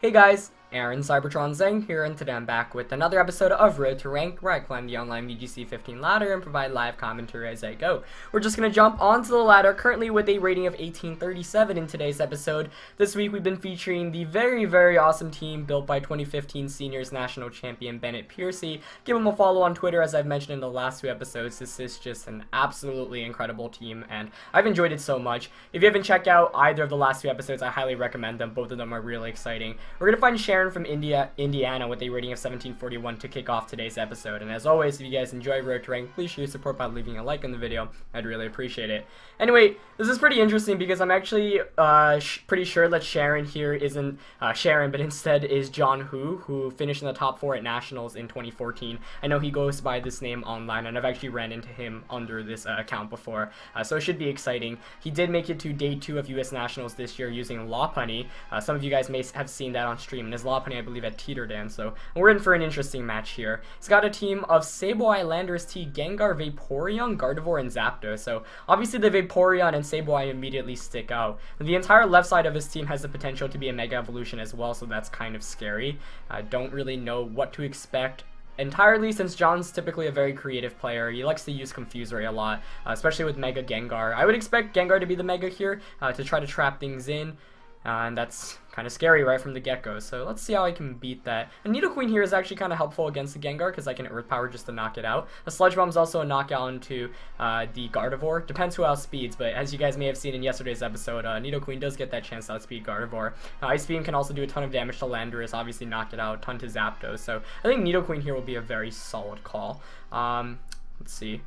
Hey guys, Aaron Cybertron Zeng here, and today I'm back with another episode of Road to Rank, where I climb the online VGC 15 ladder and provide live commentary as I go. We're just going to jump onto the ladder, currently with a rating of 1837 in today's episode. This week we've been featuring the very awesome team built by 2015 Seniors National Champion Bennett Piercy. Give him a follow on Twitter, as I've mentioned in the last two episodes. This is just an absolutely incredible team, and I've enjoyed it so much. If you haven't checked out either of the last two episodes, I highly recommend them. Both of them are really exciting. We're going to find Sharon from Indiana with a rating of 1741 to kick off today's episode. And as always, if you guys enjoy Road to Rank, please show your support by leaving a like on the video. I'd really appreciate it. Anyway, this is pretty interesting because I'm actually pretty sure that Sharon here isn't Sharon, but instead is John who finished in the top 4 at Nationals in 2014. I know he goes by this name online, and I've actually ran into him under this account before, so it should be exciting. He did make it to day 2 of US Nationals this year using Lopunny. Some of you guys may have seen that on stream, and his Lopunny, I believe, at Teeterdan, so we're in for an interesting match here. He's got a team of Sableye, Landorus T, Gengar, Vaporeon, Gardevoir, and Zapdos, so obviously the Vaporeon and Sableye immediately stick out. The entire left side of his team has the potential to be a Mega Evolution as well, so that's kind of scary. I don't really know what to expect entirely, since John's typically a very creative player. He likes to use Confuse Ray a lot, especially with Mega Gengar. I would expect Gengar to be the Mega here, to try to trap things in. And that's kind of scary right from the get-go, so let's see how I can beat that. And Nidoqueen here is actually kind of helpful against the Gengar because I can Earth Power just to knock it out. The Sludge Bomb is also a knockout into the Gardevoir. Depends who outspeeds, but as you guys may have seen in yesterday's episode, Nidoqueen does get that chance to outspeed Gardevoir. Ice Beam can also do a ton of damage to Landorus, obviously knock it out, a ton to Zapdos, so I think Nidoqueen here will be a very solid call. Let's see.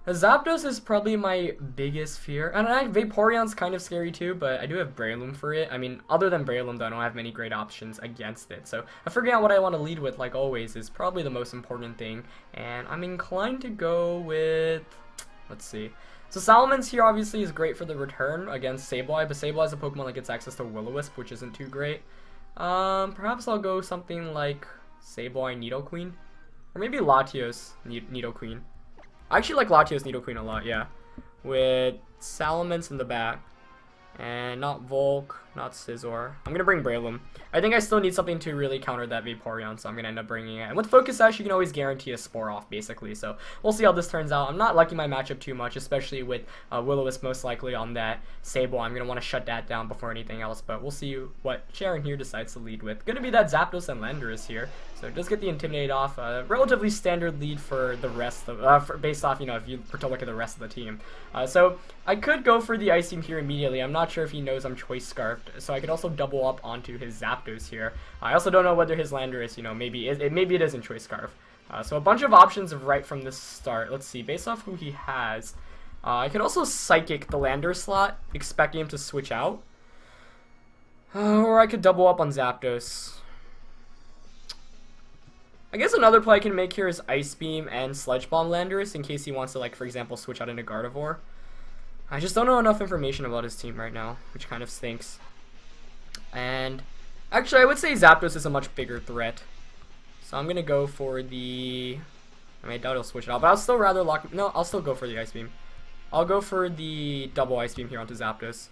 Zapdos is probably my biggest fear, and Vaporeon's kind of scary too, but I do have Breloom for it. I mean, other than Breloom though, I don't have many great options against it, so figuring out what I want to lead with, like always, is probably the most important thing, and I'm inclined to go with, let's see. So Salamence here obviously is great for the return against Sableye, but Sableye is a Pokemon that gets access to Will-O-Wisp, which isn't too great. Perhaps I'll go something like Sableye Nidoqueen, or maybe Latios Nidoqueen. I actually like Latios Nidoqueen a lot, yeah. With Salamence in the back. And not Volk, not Scizor. I'm going to bring Breloom. I think I still need something to really counter that Vaporeon, so I'm going to end up bringing it. And with Focus Sash, you can always guarantee a Spore off, basically. So we'll see how this turns out. I'm not liking my matchup too much, especially with Will-O-Wisp most likely on that Sable. I'm going to want to shut that down before anything else, but we'll see what Sharon here decides to lead with. Going to be that Zapdos and Landorus here. So it does get the Intimidate off. Relatively standard lead for the rest of, based off, you know, if you were to look at the rest of the team. So I could go for the Ice Beam here immediately. I'm not sure if he knows I'm Choice Scarfed, so I could also double up onto his Zapdos here. I also don't know whether his Landorus, you know, maybe it isn't Choice Scarf. So a bunch of options right from the start. Let's see, based off who he has. I could also Psychic the Landorus slot, expecting him to switch out. Or I could double up on Zapdos. I guess another play I can make here is Ice Beam and Sludge Bomb Landorus in case he wants to, like, for example, switch out into Gardevoir. I just don't know enough information about his team right now, which kind of stinks. And actually, I would say Zapdos is a much bigger threat. So I'm going to go for the... I mean, I doubt he'll switch it out, but I'll still rather lock... No, I'll still go for the Ice Beam. I'll go for the double Ice Beam here onto Zapdos.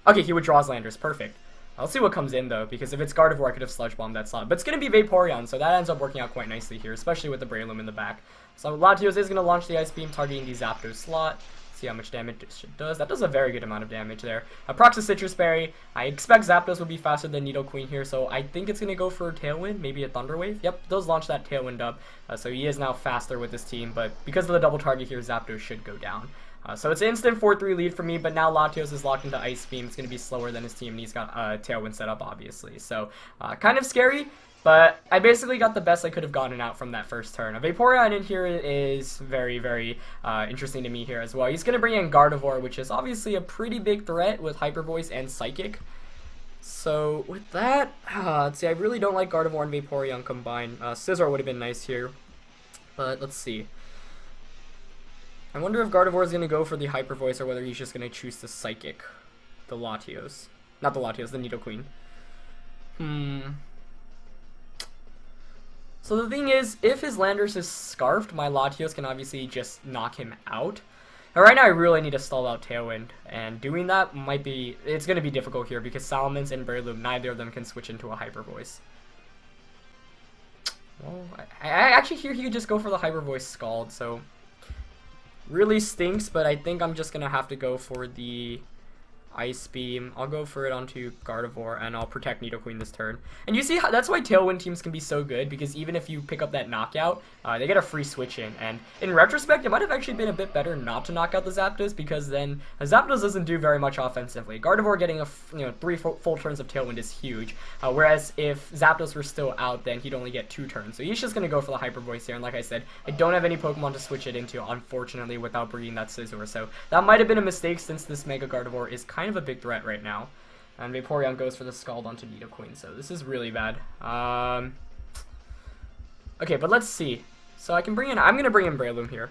Okay, he withdraws Landorus. Perfect. Let's see what comes in, though, because if it's Gardevoir, I could have Sludge Bombed that slot. But it's going to be Vaporeon, so that ends up working out quite nicely here, especially with the Breloom in the back. So Latios is going to launch the Ice Beam, targeting the Zapdos slot. See how much damage it does. That does a very good amount of damage there. Procs a Citrus Berry. I expect Zapdos will be faster than Nidoqueen here, so I think it's going to go for a Tailwind, maybe a Thunder Wave. Yep, does launch that Tailwind up, so he is now faster with his team, but because of the double target here, Zapdos should go down. So it's an instant 4-3 lead for me, but now Latios is locked into Ice Beam. It's going to be slower than his team, and he's got Tailwind set up, obviously. So kind of scary, but I basically got the best I could have gotten out from that first turn. A Vaporeon in here is very interesting to me here as well. He's going to bring in Gardevoir, which is obviously a pretty big threat with Hyper Voice and Psychic. So with that, let's see, I really don't like Gardevoir and Vaporeon combined. Scizor would have been nice here, but let's see. I wonder if Gardevoir is going to go for the Hyper Voice or whether he's just going to choose the Psychic. The Latios. Not the Latios, the Nidoqueen. So the thing is, if his Landorus is Scarfed, my Latios can obviously just knock him out. And right now I really need to stall out Tailwind, and doing that might be, it's going to be difficult here because Salamence and Breloom, neither of them can switch into a Hyper Voice. Well, I actually hear he could just go for the Hyper Voice Scald, so really stinks, but I think I'm just going to have to go for the Ice Beam. I'll go for it onto Gardevoir, and I'll protect Nidoqueen this turn. And you see, how, that's why Tailwind teams can be so good, because even if you pick up that knockout, they get a free switch in. And in retrospect, it might have actually been a bit better not to knock out the Zapdos, because then Zapdos doesn't do very much offensively. Gardevoir getting a 3 full turns of Tailwind is huge, whereas if Zapdos were still out, then he'd only get 2 turns. So he's just going to go for the Hyper Voice here, and like I said, I don't have any Pokemon to switch it into, unfortunately, without bringing that Scizor. So that might have been a mistake, since this Mega Gardevoir is kind of a big threat right now. And Vaporeon goes for the Scald onto Nidoqueen, so this is really bad. Okay, but let's see. So I'm gonna bring in Breloom here.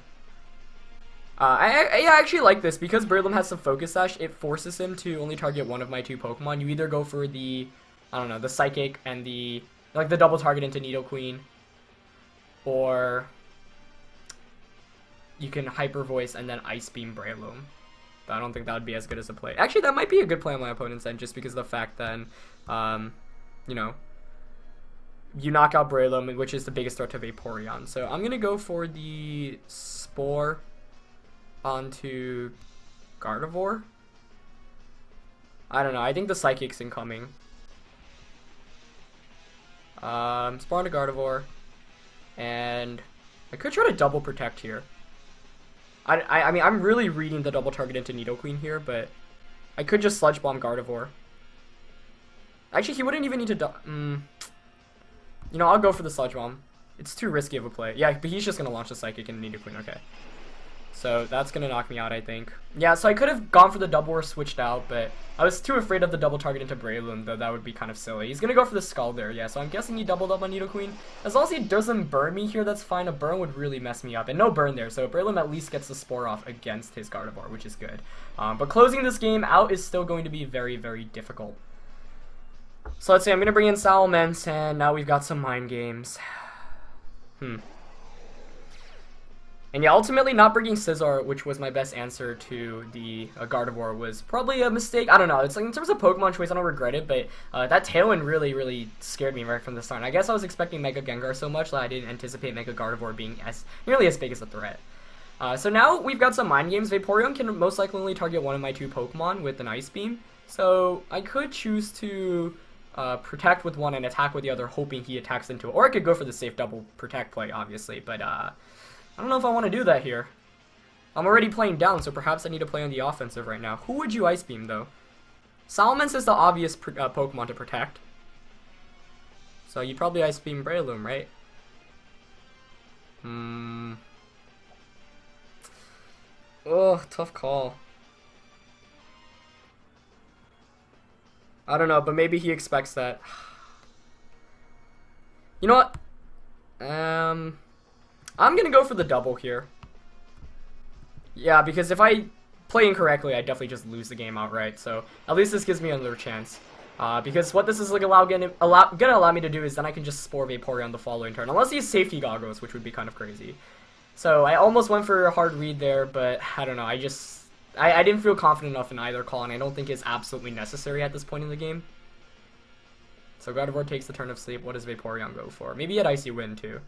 I actually like this, because Breloom has some Focus Sash, it forces him to only target one of my 2 Pokemon. You either go for the, I don't know, the Psychic and the double target into Nidoqueen, or you can Hyper Voice and then Ice Beam Breloom. I don't think that would be as good as a play. Actually, that might be a good play on my opponent's end, just because of the fact that, you know, you knock out Breloom, which is the biggest threat to Vaporeon. So I'm going to go for the Spore onto Gardevoir. I don't know. I think the Psychic's incoming. Spore onto Gardevoir. And I could try to double protect here. I mean, I'm really reading the double target into Nidoqueen here, but I could just Sludge Bomb Gardevoir. Actually, he wouldn't even need to you know, I'll go for the Sludge Bomb. It's too risky of a play. Yeah, but he's just going to launch the Psychic into Nidoqueen. Okay. So that's going to knock me out, I think. Yeah, so I could have gone for the double or switched out, but I was too afraid of the double target into Breloom, though that would be kind of silly. He's going to go for the Scald there, yeah, so I'm guessing he doubled up on Nidoqueen. As long as he doesn't burn me here, that's fine. A burn would really mess me up, and no burn there, so Breloom at least gets the Spore off against his Gardevoir, which is good. But closing this game out is still going to be very, very difficult. So let's see, I'm going to bring in Salamence, and now we've got some Mind Games. And yeah, ultimately not bringing Scizor, which was my best answer to the Gardevoir, was probably a mistake. I don't know. It's like, in terms of Pokemon choice, I don't regret it, but that Tailwind really, really scared me right from the start. And I guess I was expecting Mega Gengar so much that I didn't anticipate Mega Gardevoir being nearly as big as a threat. So now we've got some Mind Games. Vaporeon can most likely only target one of my 2 Pokemon with an Ice Beam. So I could choose to protect with one and attack with the other, hoping he attacks into it. Or I could go for the safe double protect play, obviously, but I don't know if I want to do that here. I'm already playing down, so perhaps I need to play on the offensive right now. Who would you Ice Beam, though? Salamence is the obvious Pokemon to protect. So you'd probably Ice Beam Breloom, right? Oh, tough call. I don't know, but maybe he expects that. You know what? I'm gonna go for the double here. Yeah, because if I play incorrectly, I definitely just lose the game outright. So at least this gives me another chance. Because what this is like gonna allow me to do is then I can just Spore Vaporeon the following turn. Unless he has Safety Goggles, which would be kind of crazy. So I almost went for a hard read there, but I don't know. I didn't feel confident enough in either call, and I don't think it's absolutely necessary at this point in the game. So Gardevoir takes the turn of sleep. What does Vaporeon go for? Maybe he had Icy Wind too.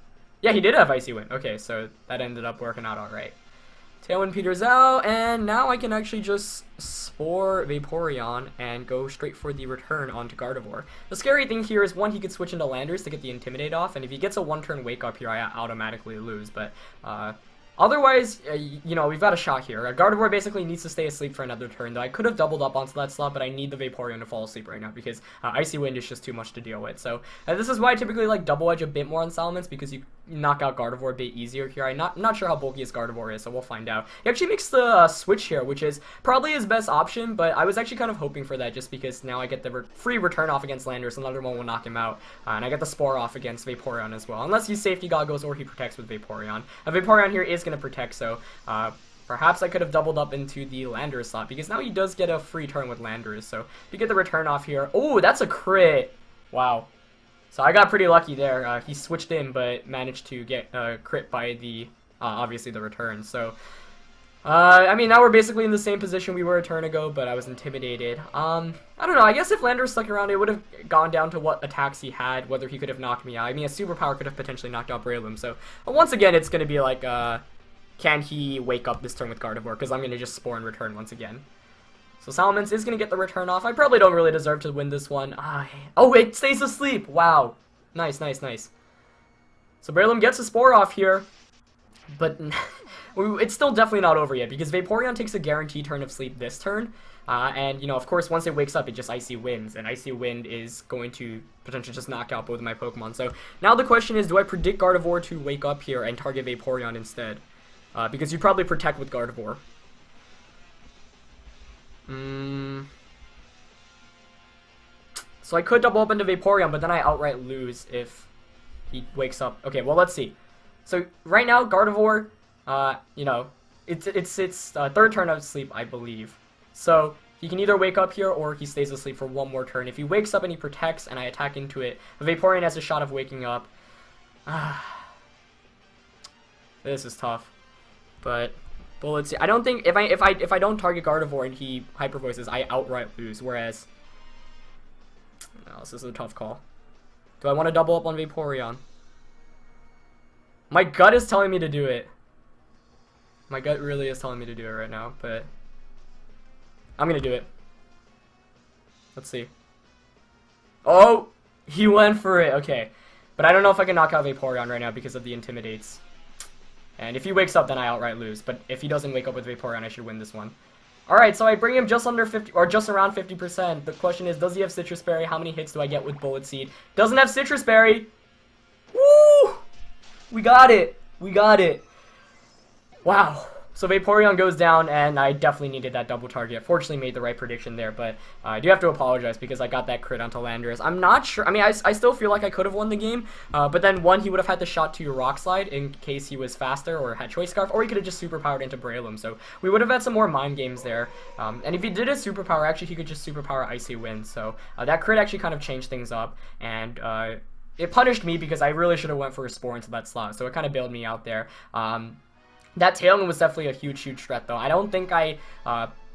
Yeah, he did have Icy Wind. Okay, so that ended up working out alright. Tailwind peters out, and now I can actually just Spore Vaporeon and go straight for the return onto Gardevoir. The scary thing here is, one, he could switch into Landers to get the Intimidate off, and if he gets a 1-turn Wake Up here, I automatically lose, but otherwise, you know, we've got a shot here. Gardevoir basically needs to stay asleep for another turn, though I could have doubled up onto that slot, but I need the Vaporeon to fall asleep right now because Icy Wind is just too much to deal with. So this is why I typically like Double Edge a bit more on Salamence, because you knock out Gardevoir a bit easier here. I'm not sure how bulky his Gardevoir is, so we'll find out. He actually makes the switch here, which is probably his best option, but I was actually kind of hoping for that just because now I get the free return off against Landers, another one will knock him out, and I get the Spore off against Vaporeon as well, unless he Safety Goggles or he protects with Vaporeon. Vaporeon here is going to protect, so perhaps I could have doubled up into the Landers slot, because now he does get a free turn with Landers, so you get the return off here. Oh, that's a crit! Wow. So I got pretty lucky there. He switched in, but managed to get crit by the, obviously, the return. So I mean, now we're basically in the same position we were a turn ago, but I was intimidated. I don't know, I guess if Landorus stuck around, it would have gone down to what attacks he had, whether he could have knocked me out. I mean, a superpower could have potentially knocked out Breloom, so once again, it's going to be like, can he wake up this turn with Gardevoir, because I'm going to just Spore in return once again. So Salamence is going to get the return off. I probably don't really deserve to win this one. Oh, it stays asleep! Wow. Nice, nice, nice. So Breloom gets a Spore off here, but it's still definitely not over yet, because Vaporeon takes a guaranteed turn of sleep this turn, and, you know, of course, once it wakes up, it just Icy Winds, and Icy Wind is going to potentially just knock out both of my Pokemon. So now the question is, do I predict Gardevoir to wake up here and target Vaporeon instead? Because you probably protect with Gardevoir. So I could double up into Vaporeon, but then I outright lose if he wakes up. Okay, well, let's see. So right now, Gardevoir, you know, it's third turn of sleep, I believe. So he can either wake up here or he stays asleep for one more turn. If he wakes up and he protects and I attack into it, Vaporeon has a shot of waking up. This is tough. But let's see. I don't think if I don't target Gardevoir and he Hyper Voices, I outright lose. Whereas, no, this is a tough call. Do I want to double up on Vaporeon? My gut is telling me to do it. My gut really is telling me to do it right now, but I'm gonna do it. Let's see. Oh, he went for it. Okay, but I don't know if I can knock out Vaporeon right now because of the Intimidates. And if he wakes up, then I outright lose. But if he doesn't wake up with Vaporeon, I should win this one. Alright, so I bring him just under 50, or just around 50%. The question is, does he have Citrus Berry? How many hits do I get with Bullet Seed? Doesn't have Citrus Berry! Woo! We got it! We got it! Wow. So Vaporeon goes down, and I definitely needed that double target. Fortunately made the right prediction there, but I do have to apologize because I got that crit onto Landorus. I'm not sure. I mean, I still feel like I could have won the game, but then one, he would have had the shot to Rock Slide in case he was faster or had Choice Scarf, or he could have just superpowered into Breloom. So we would have had some more mind games there. And if he did his superpower, actually he could just superpower Icy Wind. So that crit actually kind of changed things up, and it punished me because I really should have went for a Spore into that slot. So it kind of bailed me out there. That Tailwind was definitely a huge threat, though. I don't think I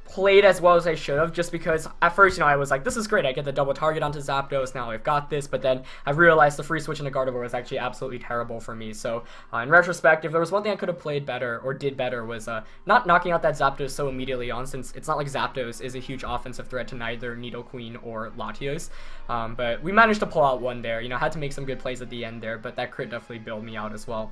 played as well as I should have, just because at first, you know, I was like, this is great. I get the double target onto Zapdos. Now I've got this. But then I realized the free switch into Gardevoir was actually absolutely terrible for me. So in retrospect, if there was one thing I could have played better or did better was not knocking out that Zapdos so immediately on, since it's not like Zapdos is a huge offensive threat to neither Nidoqueen or Latios. But we managed to pull out one there. You know, had to make some good plays at the end there, but that crit definitely bailed me out as well.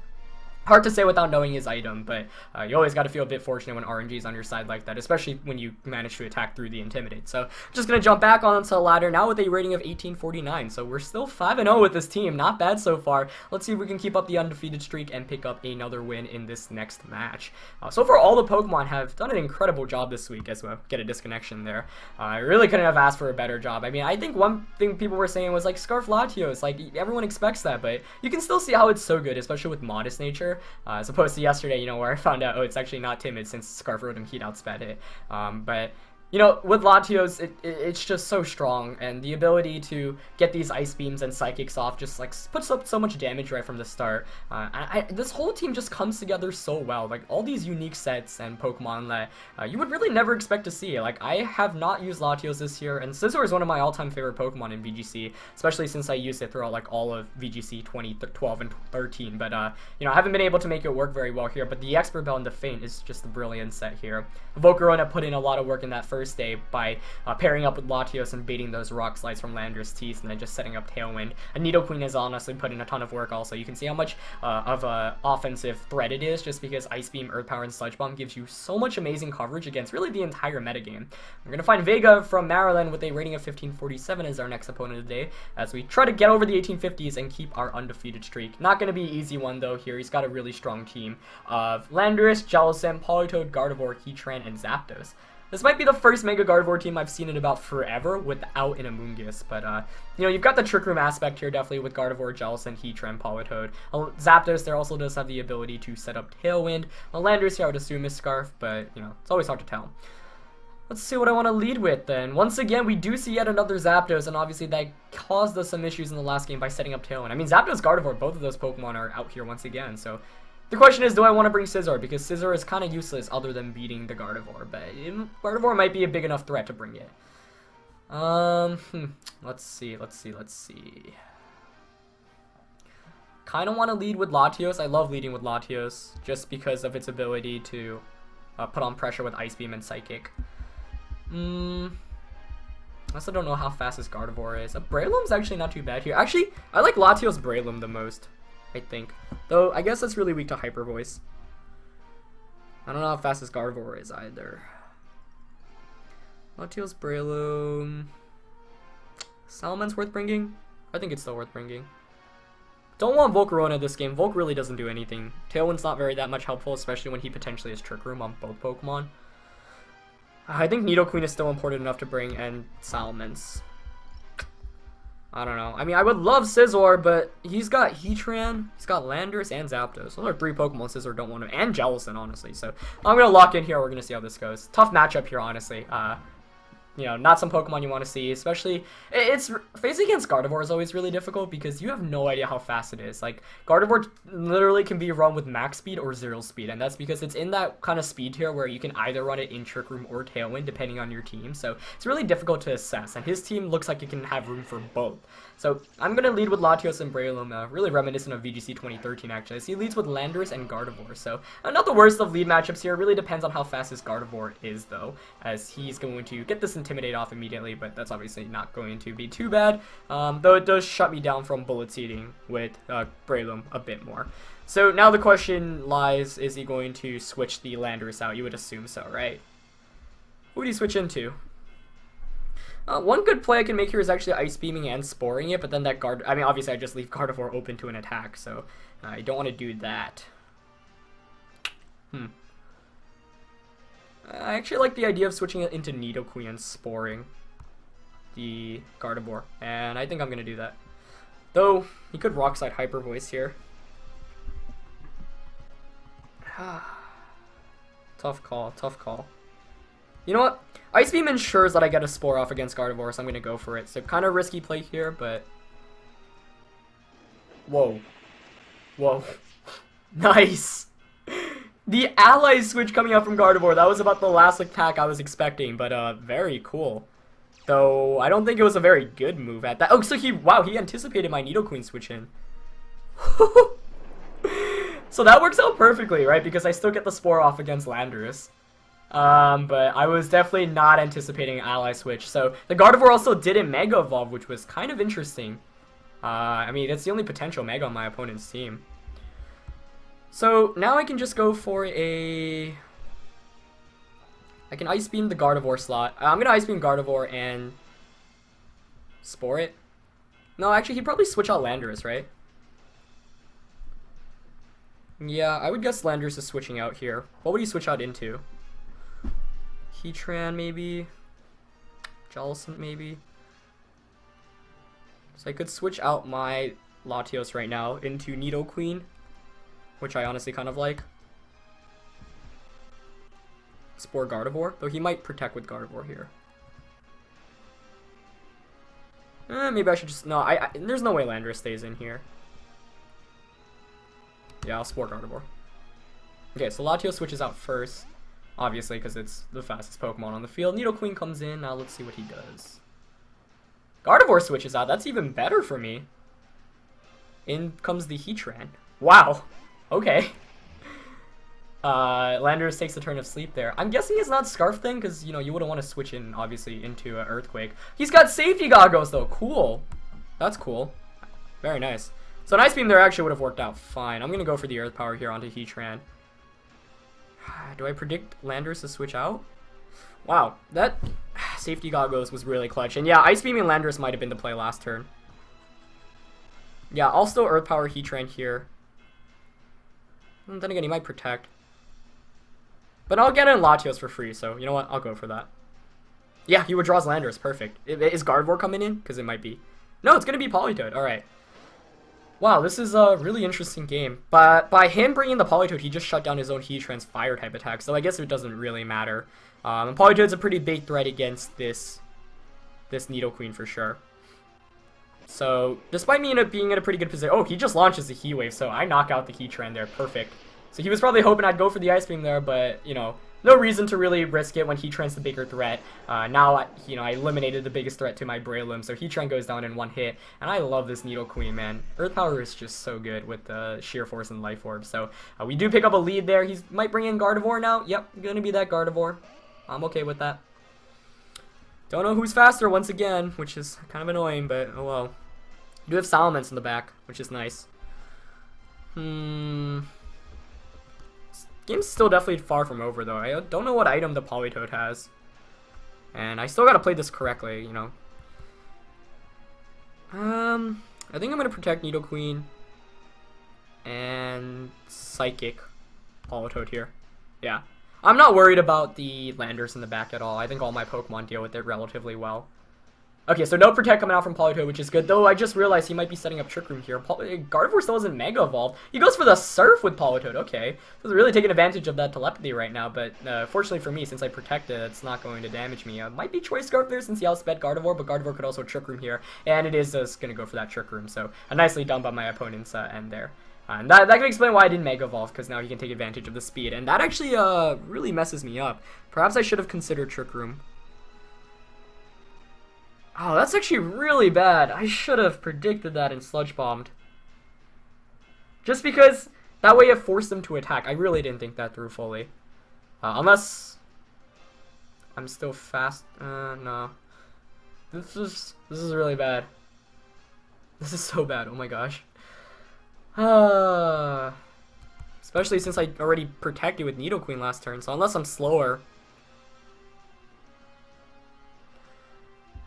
Hard to say without knowing his item, but you always got to feel a bit fortunate when RNG is on your side like that, especially when you manage to attack through the Intimidate. So, just going to jump back onto the ladder now with a rating of 1849. So, we're still 5-0 with this team. Not bad so far. Let's see if we can keep up the undefeated streak and pick up another win in this next match. So far, all the Pokemon have done an incredible job this week as well. Get a disconnection there. I really couldn't have asked for a better job. I mean, I think one thing people were saying was like Scarf Latios. Like, everyone expects that, but you can still see how it's so good, especially with Modest Nature. As opposed to yesterday, you know, where I found out, oh, it's actually not timid since Scarf Rotom Heat outsped it. But, you know, with Latios, it's just so strong, and the ability to get these Ice Beams and Psychics off just, like, puts up so much damage right from the start. This whole team just comes together so well. Like, all these unique sets and Pokemon that you would really never expect to see. Like, I have not used Latios this year, and Scizor is one of my all-time favorite Pokemon in VGC, especially since I used it throughout, like, all of VGC 2012 and 13. But, you know, I haven't been able to make it work very well here, but the Expert Bell and the Feint is just a brilliant set here. Volcarona put in a lot of work in that first day by pairing up with Latios and baiting those Rock Slides from Landorus' teeth and then just setting up Tailwind. And Nidoqueen has honestly put in a ton of work also. You can see how much of a offensive threat it is, just because Ice Beam, Earth Power, and Sludge Bomb gives you so much amazing coverage against really the entire metagame. We're going to find Vega from Maryland with a rating of 1547 as our next opponent of the day, as we try to get over the 1850s and keep our undefeated streak. Not going to be an easy one though here. He's got a really strong team of Landorus, Jellicent, Politoed, Gardevoir, Heatran, and Zapdos. This might be the first Mega Gardevoir team I've seen in about forever without an Amoonguss, but, you know, you've got the Trick Room aspect here, definitely, with Gardevoir, Jellicent, Heatran, Politoed. Zapdos there also does have the ability to set up Tailwind. Landorus here I would assume is Scarf, but, you know, it's always hard to tell. Let's see what I want to lead with then. Once again, we do see yet another Zapdos, and obviously that caused us some issues in the last game by setting up Tailwind. I mean, Zapdos, Gardevoir, both of those Pokemon are out here once again, so The question is, do I want to bring Scizor? Because Scizor is kind of useless other than beating the Gardevoir, but Gardevoir might be a big enough threat to bring it. Let's see. Kind of want to lead with Latios. I love leading with Latios just because of its ability to put on pressure with Ice Beam and Psychic. I also don't know how fast this Gardevoir is. Breloom's actually not too bad here. Actually, I like Latios Breloom the most, I think. Though, I guess that's really weak to Hyper Voice. I don't know how fast this Gardevoir is either. Latios Breloom. Salaman's worth bringing? I think it's still worth bringing. Don't want Volcarona this game. Volk really doesn't do anything. Tailwind's not that much helpful, especially when he potentially has Trick Room on both Pokemon. I think Nidoqueen is still important enough to bring, and Salamence. I don't know. I mean, I would love Scizor, but he's got Heatran, he's got Landorus, and Zapdos. Those are 3 Pokemon Scizor don't want to, and Jellicent, honestly. So I'm going to lock in here. We're going to see how this goes. Tough matchup here, honestly. You know, not some Pokemon you want to see, especially, it's, facing against Gardevoir is always really difficult because you have no idea how fast it is. Like, Gardevoir literally can be run with max speed or 0 speed, and that's because it's in that kind of speed tier where you can either run it in Trick Room or Tailwind, depending on your team, so it's really difficult to assess, and his team looks like it can have room for both. So, I'm going to lead with Latios and Breloom, really reminiscent of VGC 2013, actually. So he leads with Landorus and Gardevoir, so not the worst of lead matchups here. It really depends on how fast his Gardevoir is, though, as he's going to get this Intimidate off immediately, but that's obviously not going to be too bad, though it does shut me down from Bullet Seeding with Breloom a bit more. So now the question lies, is he going to switch the Landorus out? You would assume so, right? Who would he switch into? One good play I can make here is actually Ice Beaming and Sporing it, but then that I mean, obviously I just leave Gardevoir open to an attack, so I don't want to do that. I actually like the idea of switching it into Nidoqueen and Sporing the Gardevoir, and I think I'm going to do that. Though, he could Rock Slide Hyper Voice here. Tough call, tough call. You know what? Ice Beam ensures that I get a Spore off against Gardevoir, so I'm going to go for it. So kind of risky play here, but... Whoa. Whoa. Nice! The Ally switch coming out from Gardevoir, that was about the last attack I was expecting, but very cool. Though, I don't think it was a very good move at that. Oh, so wow, he anticipated my Nidoqueen switch in. So that works out perfectly, right? Because I still get the Spore off against Landorus. But I was definitely not anticipating an Ally switch. So the Gardevoir also didn't Mega Evolve, which was kind of interesting. I mean, it's the only potential Mega on my opponent's team. So now I can just go for a... I can Ice Beam the Gardevoir slot. I'm going to Ice Beam Gardevoir and Spore it. No, actually, he'd probably switch out Landorus, right? Yeah, I would guess Landorus is switching out here. What would he switch out into? Heatran, maybe? Jellicent, maybe? So I could switch out my Latios right now into Nidoqueen, which I honestly kind of like. Spore Gardevoir, though he might protect with Gardevoir here. Maybe I should just... No, there's no way Landorus stays in here. Yeah, I'll Spore Gardevoir. Okay, so Latios switches out first, obviously, because it's the fastest Pokemon on the field. Nidoqueen comes in, now let's see what he does. Gardevoir switches out, that's even better for me. In comes the Heatran. Wow, okay. Landorus takes a turn of sleep there. I'm guessing it's not Scarf Thing, because, you know, you wouldn't want to switch in, obviously, into an Earthquake. He's got Safety Goggles, though. Cool. That's cool. Very nice. So an Ice Beam there actually would have worked out fine. I'm going to go for the Earth Power here onto Heatran. Do I predict Landorus to switch out? Wow, that Safety Goggles was really clutch. And yeah, Ice Beaming Landorus might have been the play last turn. Yeah, I'll still Earth Power Heatran here. And then again, he might protect. But I'll get in Latios for free, so you know what? I'll go for that. Yeah, he withdraws Landorus. Perfect. Is Gardevoir coming in? Because it might be. No, it's going to be Politoed. Alright. Wow, this is a really interesting game. But by him bringing the Politoed, he just shut down his own Heatran's fire type attack, so I guess it doesn't really matter. And Politoed's a pretty big threat against this Nidoqueen for sure. So, despite me being in a pretty good position... Oh, he just launches the Heat Wave, so I knock out the Heatran there. Perfect. So he was probably hoping I'd go for the Ice Beam there, but, you know, no reason to really risk it when Heatran's the bigger threat. Now, I eliminated the biggest threat to my Breloom, so Heatran goes down in one hit. And I love this Nidoqueen, man. Earth Power is just so good with the Sheer Force and Life Orb. So we do pick up a lead there. He might bring in Gardevoir now. Yep, gonna be that Gardevoir. I'm okay with that. Don't know who's faster once again, which is kind of annoying, but oh well. We do have Salamence in the back, which is nice. Game's still definitely far from over, though. I don't know what item the Politoed has. And I still gotta play this correctly, you know. I think I'm gonna protect Nidoqueen and Psychic Politoed here. Yeah. I'm not worried about the Landers in the back at all. I think all my Pokemon deal with it relatively well. Okay, so no Protect coming out from Politoed, which is good. Though I just realized he might be setting up Trick Room here. Gardevoir still isn't Mega Evolved. He goes for the Surf with Politoed. Okay. So he's really taking advantage of that telepathy right now. But fortunately for me, since I protected, it's not going to damage me. Might be Choice Scarf there since he outsped Gardevoir, but Gardevoir could also Trick Room here. And it is just going to go for that Trick Room. So nicely done by my opponent's end there. And that can explain why I didn't Mega Evolve, because now he can take advantage of the speed. And that actually really messes me up. Perhaps I should have considered Trick Room. Oh, that's actually really bad. I should have predicted that and Sludge Bombed. Just because that way it forced them to attack. I really didn't think that through fully. Unless I'm still fast. No. This is really bad. This is so bad. Oh my gosh. Especially since I already protected with Nidoqueen last turn. So unless I'm slower.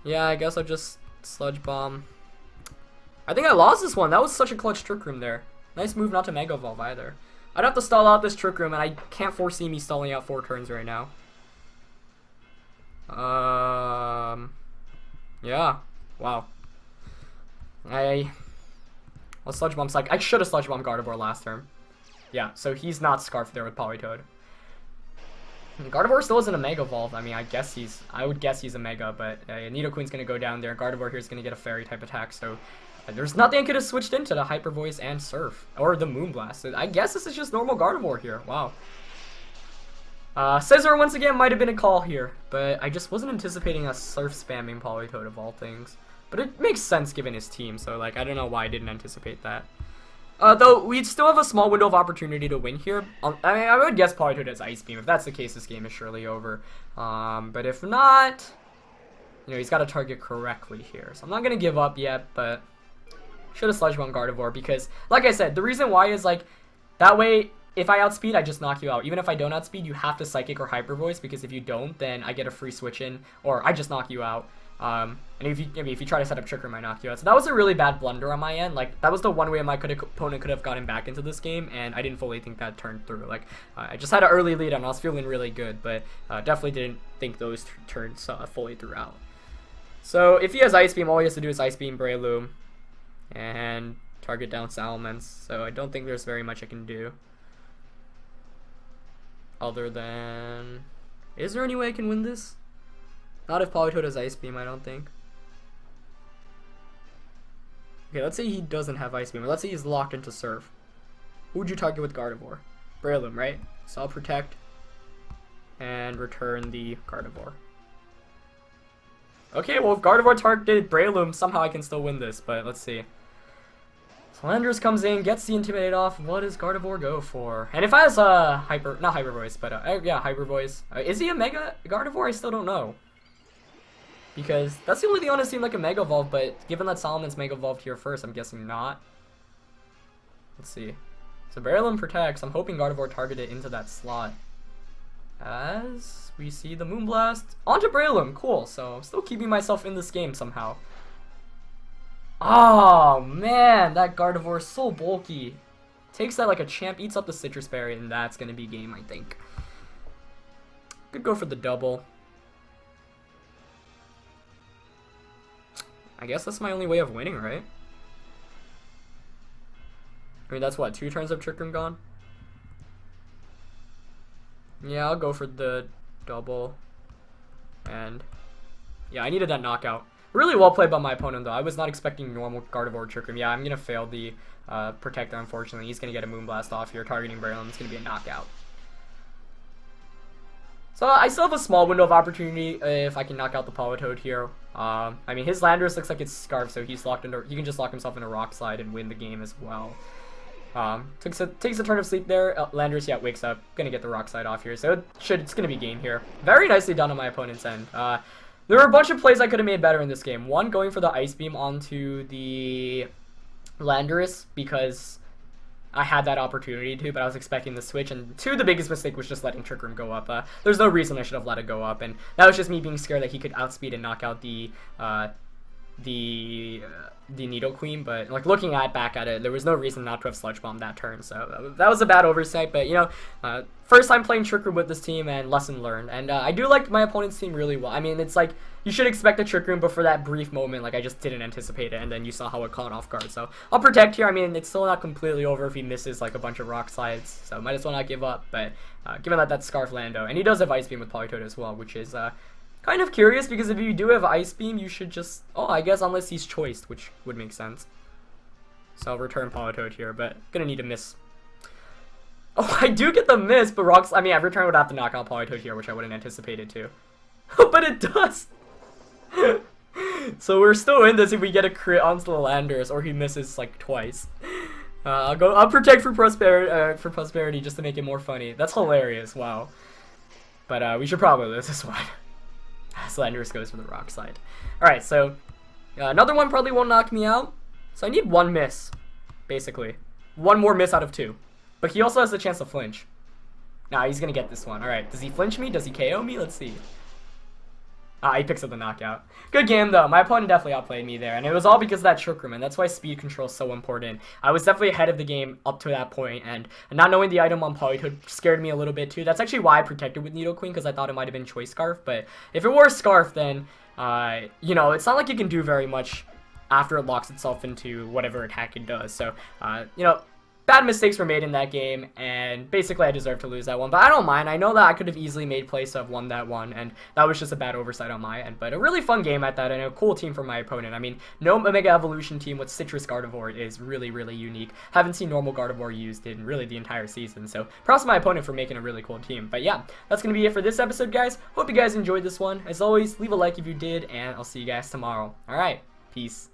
Yeah, I guess I'll just Sludge Bomb. I think I lost this one. That was such a clutch Trick Room there. Nice move not to Mega Evolve either. I'd have to stall out this Trick Room, and I can't foresee me stalling out 4 turns right now. Yeah. Wow. I'll Sludge Bomb Psych. I should have Sludge Bomb Gardevoir last turn. Yeah, so he's not Scarfed there with Politoed. Gardevoir still isn't a Mega Evolve. I mean, I would guess he's a Mega, but Nidoqueen's gonna go down there. Gardevoir here is gonna get a Fairy type attack, so there's nothing I could have switched into the Hyper Voice and Surf or the Moonblast. So I guess this is just normal Gardevoir here. Wow. Scissor once again might have been a call here, but I just wasn't anticipating a Surf spamming Politoed of all things. But it makes sense given his team, so like I don't know why I didn't anticipate that. Though we still have a small window of opportunity to win here. I mean, I would guess Politoed has Ice Beam. If that's the case, this game is surely over. But if not, you know, he's got to target correctly here. So I'm not gonna give up yet, but should have Sludge Bomb Gardevoir because, like I said, the reason why is like that way. If I outspeed, I just knock you out. Even if I don't outspeed, you have to Psychic or Hyper Voice because if you don't, then I get a free switch in, or I just knock you out. And if you try to set up Trick Room, I knock you out. So that was a really bad blunder on my end. Like that was the one way my opponent could have gotten back into this game, and I didn't fully think that turned through. Like I just had an early lead and I was feeling really good, but definitely didn't think those turns fully throughout. So if he has Ice Beam, all he has to do is Ice Beam Breloom and target down Salamence. So I don't think there's very much I can do. Other than, is there any way I can win this? Not if Politoed has Ice Beam, I don't think. Okay, let's say he doesn't have Ice Beam. Let's say he's locked into Surf. Who would you target with Gardevoir? Breloom, right? So I'll protect and return the Gardevoir. Okay, well if Gardevoir targeted Breloom, somehow I can still win this, but let's see. Landers comes in, gets the Intimidate off. What does Gardevoir go for? And if I has not Hyper Voice, but yeah, Hyper Voice. Is he a Mega Gardevoir? I still don't know. Because that's the only thing on his team like a Mega Evolve, but given that Solomon's Mega Evolved here first, I'm guessing not. Let's see. So Breloom protects. I'm hoping Gardevoir targeted into that slot. As we see the Moonblast onto Breloom. Cool. So I'm still keeping myself in this game somehow. Oh man, that Gardevoir is so bulky. Takes that like a champ, eats up the Citrus Berry, and that's gonna be game, I think. Could go for the double. I guess that's my only way of winning, right? I mean, that's what, 2 turns of Trick Room gone? Yeah, I'll go for the double. And yeah, I needed that knockout. Really well played by my opponent, though. I was not expecting normal Gardevoir Trick Room. Yeah, I'm going to fail the Protector, unfortunately. He's going to get a Moonblast off here, targeting Braylon. It's going to be a knockout. So I still have a small window of opportunity if I can knock out the Politoed here. I mean, his Landorus looks like it's Scarf, so he's locked into. He can just lock himself in a Rock Slide and win the game as well. Takes a turn of sleep there. Landorus, yeah, wakes up. Gonna get the Rock Slide off here, so it's gonna be game here. Very nicely done on my opponent's end. There were a bunch of plays I could have made better in this game. One, going for the Ice Beam onto the Landorus because I had that opportunity to, but I was expecting the switch. And two, the biggest mistake was just letting Trick Room go up. There's no reason I should have let it go up, and that was just me being scared that he could outspeed and knock out the Needle Queen. But like looking back at it, there was no reason not to have Sludge Bomb that turn. So that was a bad oversight. But you know, first time playing Trick Room with this team, and lesson learned. And I do like my opponent's team really well. I mean, it's like you should expect a Trick Room, but for that brief moment, like I just didn't anticipate it, and then you saw how it caught off guard. So I'll protect here. I mean, it's still not completely over if he misses like a bunch of Rock Slides, so might as well not give up. But given that that's Scarf Lando, and he does have Ice Beam with Politoed as well, which is kind of curious because if you do have Ice Beam, you should just I guess unless he's choiced, which would make sense. So I'll return Politoed here, but gonna need to miss. Oh, I do get the miss, but Rocks. I mean, every turn would have to knock out Politoed here, which I wouldn't anticipate it to. But it does. So we're still in this if we get a crit onto the Landorus, or he misses like twice. I'll protect for prosperity just to make it more funny. That's hilarious. Wow. But we should probably lose this one. So Landorus goes for the Rock Slide. All right, so another one probably won't knock me out. So I need one miss, basically. One more miss out of two. But he also has the chance to flinch. Nah, he's gonna get this one. All right, does he flinch me? Does he KO me? Let's see. He picks up the knockout. Good game, though. My opponent definitely outplayed me there, and it was all because of that Trick Room, and that's why speed control is so important. I was definitely ahead of the game up to that point, and not knowing the item on Politoed scared me a little bit, too. That's actually why I protected with Needle Queen, because I thought it might have been Choice Scarf, but if it were Scarf, then, you know, it's not like you can do very much after it locks itself into whatever attack it does. So, you know, bad mistakes were made in that game, and basically I deserved to lose that one, but I don't mind. I know that I could have easily made plays to have won that one, and that was just a bad oversight on my end, but a really fun game at that, and a cool team for my opponent. I mean, no Omega Evolution team with Citrus Gardevoir is really, really unique. Haven't seen normal Gardevoir used in really the entire season, so props to my opponent for making a really cool team. But yeah, that's going to be it for this episode, guys. Hope you guys enjoyed this one. As always, leave a like if you did, and I'll see you guys tomorrow. Alright, peace.